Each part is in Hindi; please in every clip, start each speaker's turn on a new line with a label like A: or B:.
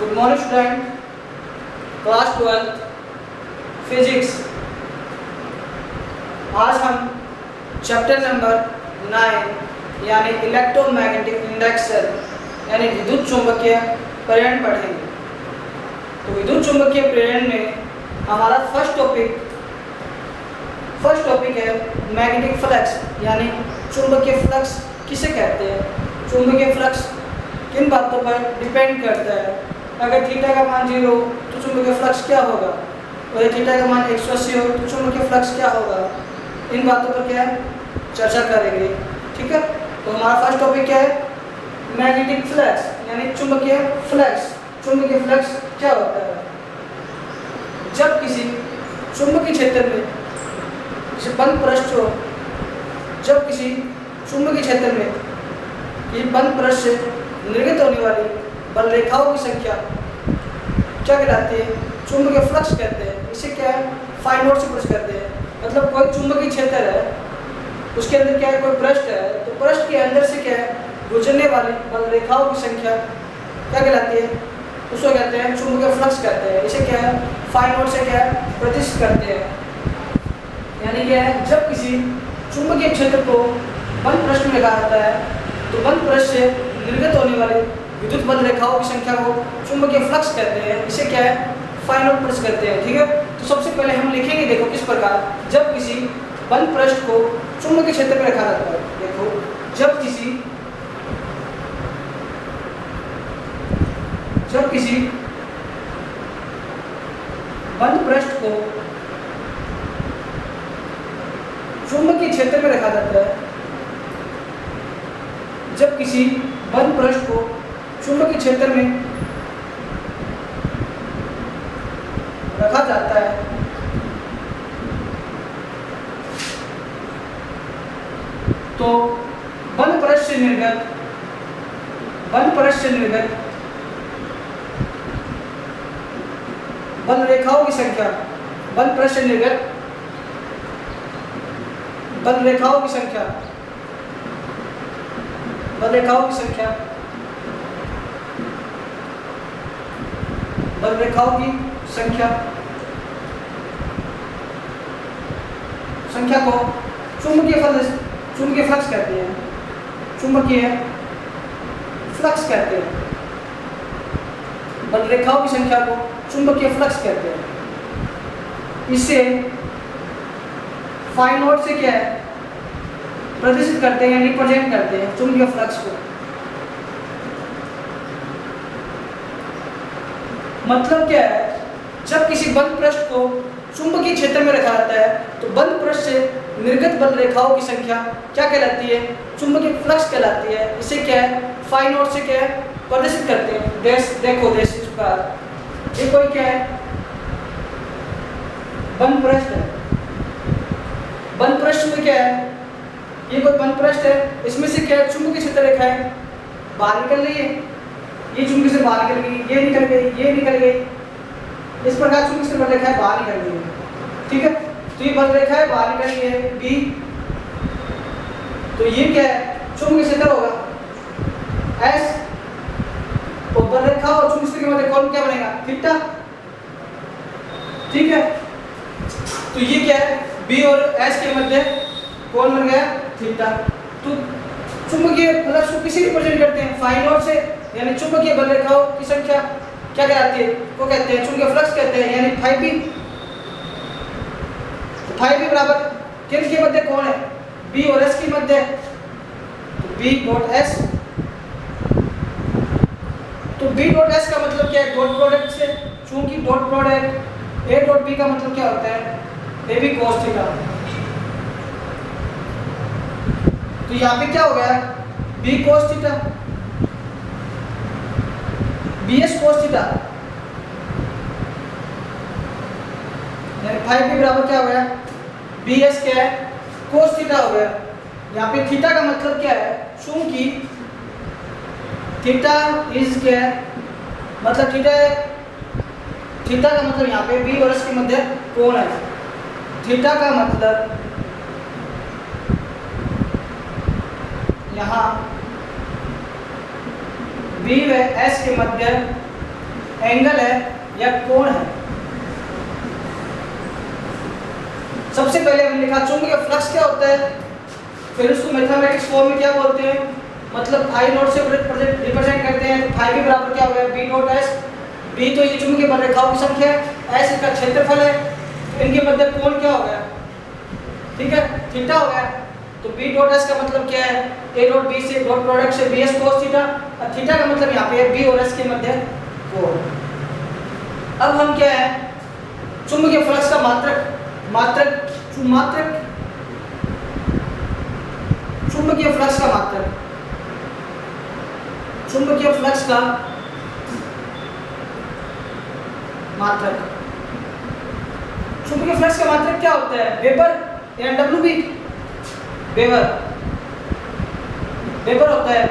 A: Good morning student, class 12 physics. आज हम चैप्टर नंबर 9 यानी इलेक्ट्रोमैग्नेटिक इंडक्शन यानी विद्युत चुंबकीय प्रेरण पढ़ेंगे। तो विद्युत चुंबकीय प्रेरण में हमारा फर्स्ट टॉपिक है मैग्नेटिक फ्लक्स यानी चुंबकीय फ्लक्स किसे कहते हैं। चुंबकीय फ्लक्स किन बातों पर डिपेंड करता है। अगर थीटा का मान 0 तो चुंबकीय फ्लक्स क्या होगा, और थीटा का मान 180 हो तो चुंबकीय फ्लक्स क्या होगा। इन बातों पर क्या है चर्चा करेंगे। ठीक है, तो हमारा फर्स्ट टॉपिक क्या है, मैग्नेटिक फ्लक्स यानी चुंबकीय फ्लक्स। चुंबकीय फ्लक्स क्या होता है, जब किसी चुंबकीय क्षेत्र में किसी बंद पृष्ठ हो, जब किसी चुंबकीय क्षेत्र में किसी बंद पृष्ठ से निर्गत होने वाली बल रेखाओं की संख्या क्या कहलाती है, चुंबकीय फ्लक्स कहते हैं। इसे क्या है फाई नॉट से पुरुष कहते हैं। मतलब कोई चुंबकीय क्षेत्र है, उसके अंदर क्या है कोई पृष्ठ है, तो पृष्ठ के अंदर से क्या है गुजरने वाली बल रेखाओं की संख्या क्या कहलाती है, उसको कहते हैं चुंबकीय फ्लक्स कहते हैं। इसे क्या है फाई नॉट से क्या है प्रतिष्ठित करते हैं। यानी क्या है जब किसी चुंबकीय क्षेत्र को बंद पृष्ठ में रखा जाता है तो बंद पृष्ठ से निर्गत होने वाले विद्युत बल रेखाओं की संख्या को चुंबकीय फ्लक्स कहते हैं। इसे क्या है फाई नॉट पृष्ठ कहते हैं। ठीक है, तो सबसे पहले हम लिखेंगे, देखो किस प्रकार, जब किसी बंद पृष्ठ को चुंबकीय क्षेत्र में रखा जाता है। देखो जब किसी बंद पृष्ठ को चुंबकीय क्षेत्र में रखा जाता है, जब किसी बंद पृष्ठ को चुंबकीय क्षेत्र में रखा जाता है तो बंद पृष्ठ से निर्गत बल रेखाओं की संख्या, बंद पृष्ठ से निर्गत बल रेखाओं की संख्या को चुंबकीय फ्लक्स कहते हैं। चुंबकीय फ्लक्स कहते हैं, बल रेखाओं की संख्या को चुंबकीय फ्लक्स कहते हैं। इसे फाई नॉट से क्या है प्रदर्शित करते हैं, रिप्रेजेंट करते हैं चुंबकीय फ्लक्स को। मतलब क्या है, जब किसी बंद पृष्ठ को चुंबकीय क्षेत्र में रखा जाता है तो बंद पृष्ठ से निर्गत बल रेखाओं की संख्या क्या कहलाती है, चुंबकीय फ्लक्स कहलाती है। इसे क्या है फाई नॉट से क्या है प्रदर्शित करते हैं। देखो इस प्रकार ये कोई क्या है बंद पृष्ठ है। बंद पृष्ठ में क्या है, ये कोई बंद पृष्ठ है, इसमें से क्या चुंबकीय क्षेत्र रेखा है बाहर निकल रही है, ये चुंबकीय से बाहर निकल गई, ये निकल गई, ये निकल गई। इस प्रकार चुंबकीय से बल रेखा है बाहर निकल गई है। ठीक है, तो ये बल रेखा है बाहर निकल गई है बी, तो ये क्या है चुंबकीय क्षेत्र होगा एस, और बल रेखा और चुंबकीय क्षेत्र के मध्य कोण क्या बनेगा थीटा। ठीक है, तो ये क्या है बी और एस के मध्य कोण बन गया थीटा। तो चुंबकीय फ्लक्स को किसी रिप्रेजेंट करते हैं फाई नॉट से, यानी चुंबकीय बल रेखाओं की संख्या क्या कहलाती है, वो कहते हैं चुंबकीय फ्लक्स कहते हैं। यानी फाई बी, तो फाई बी बराबर किन के मध्य कोण है, बी और एस के मध्य, तो बी डॉट एस। तो बी डॉट एस का मतलब क्या है डॉट प्रोडक्ट से, चूंकि dot product A dot B का मतलब क्या होता है ए बी cos थीटा। तो यहाँ पे क्या हो गया B cos theta B S cos theta, यानी फाई बी बराबर क्या हो गया बी एस क्या है cos थीटा हो गया। यहाँ पे थीटा का मतलब क्या है, चूंकि थीटा इज क्या है मतलब थीटा का मतलब यहाँ पे बी और एस के मध्य कोण है। थीटा का मतलब यहाँ बी व एस के मध्य एंगल है या कोण है। सबसे पहले हमने लिखा चुंबकीय फ्लक्स क्या होता है, फिर उसको मैथमेटिक्स फॉर्म में क्या बोलते हैं, मतलब फाई नोट से रिप्रेजेंट करते हैं। फाई भी बराबर क्या हो गया बी नोट एस। बी तो ये चुंबकीय बलरेखाओं की संख्या है, एस इसका क्षेत्रफल है, इनके मध्य कोण क्या हो गया, ठीक है, थीटा हो गया। तो बी डॉट एस का मतलब क्या है, ए डॉट बी से डॉट प्रोडक्ट से बी एस कोस थीटा, और थीटा का मतलब यहाँ पे है बी और एस के मध्य कोण। अब हम क्या है चुंबकीय फ्लक्स का मात्रक चुंबकीय फ्लक्स का मात्रक चुंबकीय फ्लक्स का मात्रक चुंबकीय फ्लक्स का मात्रक क्या होता है, वेबर या डब्ल्यू बी। वेबर होता है,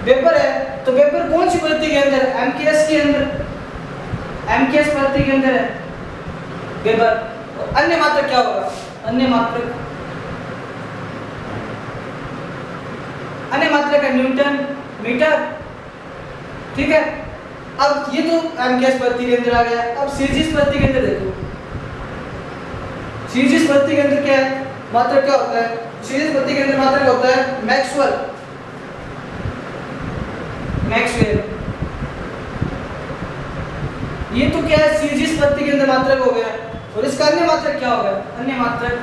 A: वेबर है तो वेबर कौन सी पद्धति के अंदर, एमकेएस के अंदर, एमकेएस पद्धति के अंदर है वेबर। और अन्य मात्रक क्या होगा, अन्य मात्रक है न्यूटन मीटर, ठीक है। अब ये तो एमकेएस पद्धति के अंदर आ गया। अब सीजीएस पद्धति के अंदर देखो, सीजीएस पद्धति के अंदर क्या है, मात्रक क्या होता है, सीजीएस पद्धति के अंदर मात्रक होता है मैक्सवेल। ये तो क्या है सीजीएस पद्धति के अंदर मात्रक हो गया। और इसका अन्य मात्रक क्या होगा, अन्य मात्रक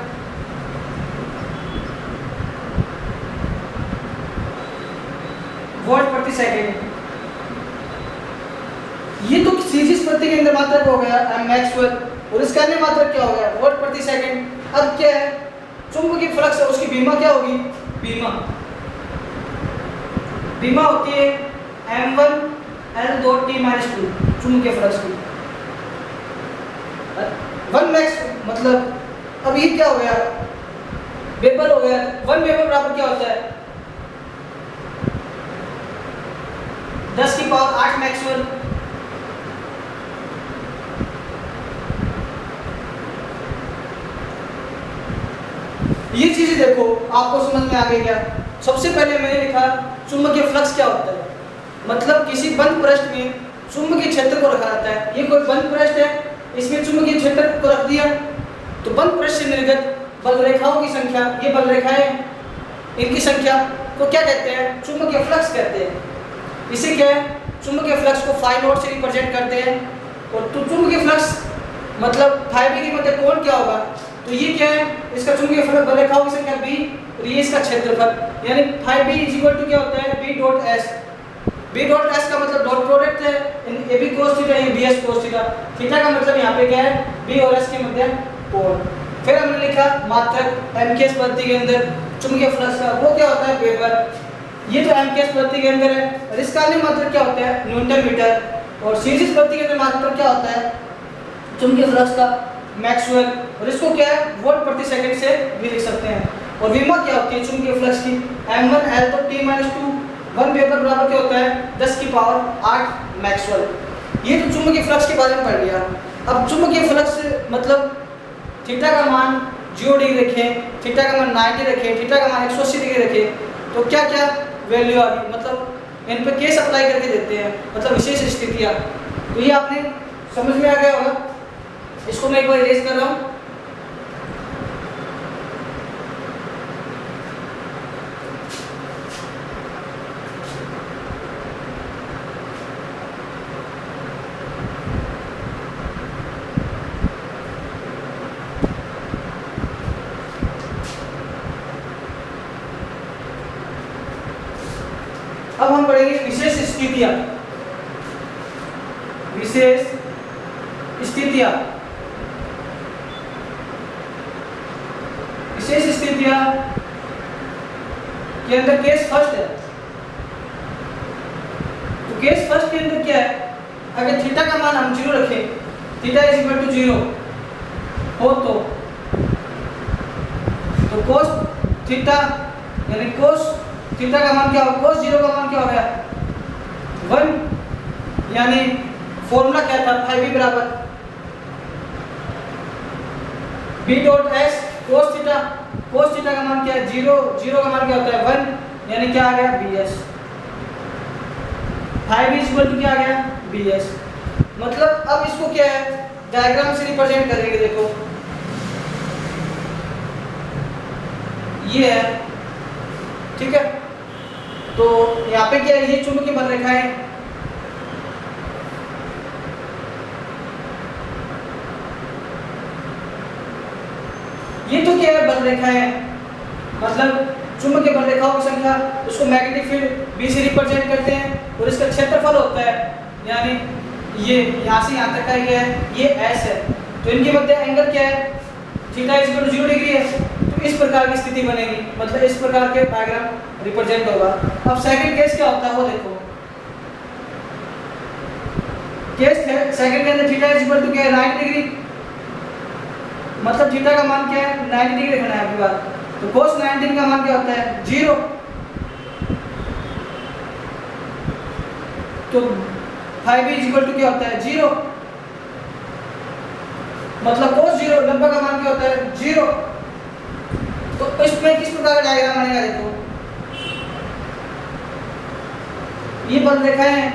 A: वोल्ट प्रति सेकंड। ये तो सीजीएस पद्धति के अंदर मात्रक हो गया मैक्सवेल, और इसका अन्य मात्रक क्या हो गया, वोल्ट प्रति सेकंड। अब क्या है चुंबकीय फ्लक्स है, उसकी बीमा क्या होगी, बीमा होती है m1 L dot t minus 2 चुंबकीय फ्लक्स की 1 मैक्स मतलब। अब ये क्या हो गया, वेबर हो गया। 1 वेबर बराबर क्या होता है 10 की पावर 8 मैक्सवेल। ये चीजें देखो आपको समझ में आ गई क्या। सबसे पहले मैंने लिखा चुंबकीय फ्लक्स क्या होता है, मतलब किसी बंद पृष्ठ में चुंबकीय क्षेत्र को रखा जाता है। ये कोई बंद पृष्ठ है, इसमें चुंबकीय क्षेत्र को रख दिया तो बंद पृष्ठ से निर्गत बल रेखाओं की संख्या, ये बल रेखाएं इनकी संख्या को क्या कहते हैं, चुंबकीय फ्लक्स कहते हैं। इसे क्या है चुंबकीय फ्लक्स को फाई नोट से रिप्रेजेंट करते हैं। और तो चुंबकीय फ्लक्स मतलब फाई बी के मध्य कोण क्या होगा, तो ये क्या है इसका चुंबकीय फ्लक्स बल रेखाओं की संख्या b और ये इसका क्षेत्रफल, यानी phi B is equal to क्या होता है b dot s। b dot s का मतलब डॉट प्रोडक्ट है ए बी कोस थीटा ये bs कोस थीटा। थीटा का मतलब यहाँ पे क्या है b और s के मध्य कोण। फिर हमने लिखा मात्रक एमकेएस पद्धति के अंदर चुंबकीय फ्लक्स का वो क्या होता है वेबर। ये तो एमकेएस पद्धति के अंदर है। और इसका अन्य मात्रक क्या होता है न्यूटन मीटर। और सीजीएस पद्धति के अंदर मात्रक क्या होता है चुंबकीय फ्लक्स का मैक्सवेल। और इसको क्या है वोल्ट प्रति सेकंड से भी लिख सकते हैं। और विमा क्या होती है चुंबकीय फ्लक्स की m1 L तो t minus 2 1 वेबर बराबर क्या होता है 10 की पावर 8 मैक्सवेल। ये तो चुंबकीय फ्लक्स के बारे में पढ़ लिया। अब चुंबकीय फ्लक्स मतलब थीटा का मान 0 डिग्री रखें, थीटा का मान 90 रखें, थीटा का मान 180 डिग्री रखें तो क्या क्या वैल्यू आ गई, मतलब इन पे केस अप्लाई करके देते हैं, मतलब विशेष स्थितियाँ। तो ये आपने समझ में आ गया होगा। इसको मैं एक बार इरेज कर रहा हूँ। अब हम पढ़ेंगे विशेष स्थितियां। विशेष स्थितियां, विशेष स्थितियां के अंदर केस फर्स्ट है। तो केस फर्स्ट के अंदर क्या है, अगर थीटा का मान हम 0 रखें, थीटा इज इक्वल टू 0 हो तो कोस थीटा यानी कोस थीटा का मान क्या होगा, कोस 0 का मान क्या हो गया 1, यानी फॉर्मूला क्या था फाई बी बराबर B dot S cos theta. Cos theta का मान क्या है 0, 0 का मान क्या होता है 1, यानी क्या आ गया B S. Five is equal to क्या आ गया बी एस। मतलब अब इसको क्या है डायग्राम से रिप्रेजेंट करेंगे। देखो ये है, ठीक है। तो यहाँ पे क्या है, ये चुंबकीय बल रेखा है, ये तो क्या है बल रेखा है, मतलब चुंबकीय बल रेखाओं की संख्या, उसको मैग्नेटिक फील्ड बी से रिप्रेजेंट करते हैं और इसका क्षेत्रफल होता है, यानी ये यहाँ से यहाँ तक का ये है, ये एस है। तो इनके मध्य एंगल क्या है, theta is equal to 0 degree है। तो इस प्रकार की स्थिति बनेगी, मतलब इस प्रकार के डायग्राम रिप्रेजेंट होगा। अब सेकंड केस क्या होता है वो देखो। केस सेकंड के अंदर थीटा इज इक्वल टू क्या है 90 डिग्री, मतलब थीटा का मान क्या है 90 डिग्री रखना है आपकी बात। तो cos 90 का मान क्या होता है 0। तो फाइव इज इक्वल टू क्या होता है 0, मतलब cos 0 90 का मान क्या होता है 0। तो इसमें किस प्रकार का डायग्राम बनेगा देखो, ये बल रेखाएं हैं,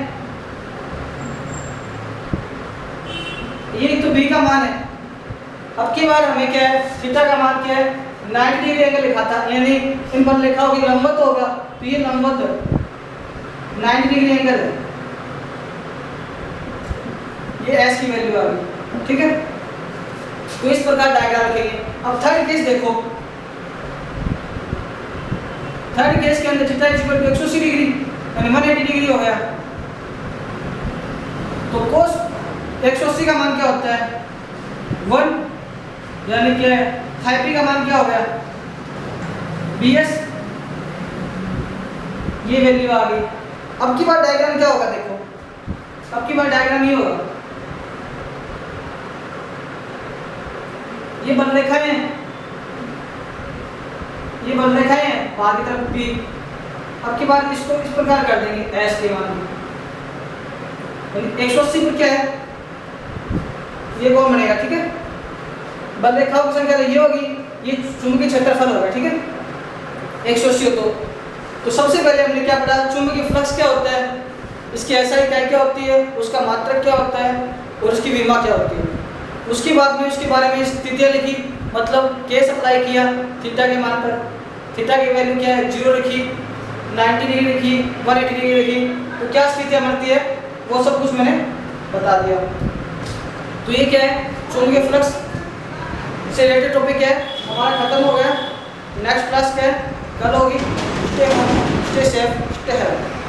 A: ये तो b का मान है। अब की बार हमें क्या है थीटा का मान क्या है 90 डिग्री एंगल लिखा था, यानी इन बल रेखाओं की लंबवत होगा, तो ये लंबवत 90 डिग्री एंगल है, ये s की वैल्यू आ गई, ठीक है। तो इस प्रकार डायग्राम रखेंगे। अब थर्ड केस देखो, थर्ड केस के अंदर theta is equal to 180 degree यानी 180 डिग्री हो गया। तो cos 180 का मान क्या होता है 1, यानी क्या है फाइव का मान क्या हो गया bs, ये वैल्यू आ गई। अब की बार डायग्राम क्या होगा देखो, अब की बार डायग्राम ये होगा, ये बल रेखाएं हैं, ये बल रेखाएं हैं बाहर की तरफ भी। अब की बार इसको इस प्रकार कर देंगे s के मान में, 180 पर क्या है ये कौन बनेगा, ठीक है। बल रेखाओं की संख्या ये होगी, ये चुंबकीय क्षेत्रफल होगा, ठीक है 180 हो। तो सबसे पहले हमने क्या पढ़ा, चुंबकीय फ्लक्स क्या होता है, इसकी SI इकाई क्या होती है, उसका मात्रक क्या होता है और उसकी विमा क्या होती है। उसके बाद में उसके बारे में स्थितियाँ लिखी, मतलब केस अप्लाई किया थीटा के मान पर, थीटा की वैल्यू क्या है 0 लिखी, 90 डिग्री लिखी, 180 डिग्री लिखी, तो क्या स्थितियाँ बनती है वो सब कुछ मैंने बता दिया। तो ये क्या है चुंबकीय फ्लक्स से रिलेटेड टॉपिक है हमारा खत्म हो गया। नेक्स्ट क्लास क्या है कल होगी। Stay home, stay safe, stay health.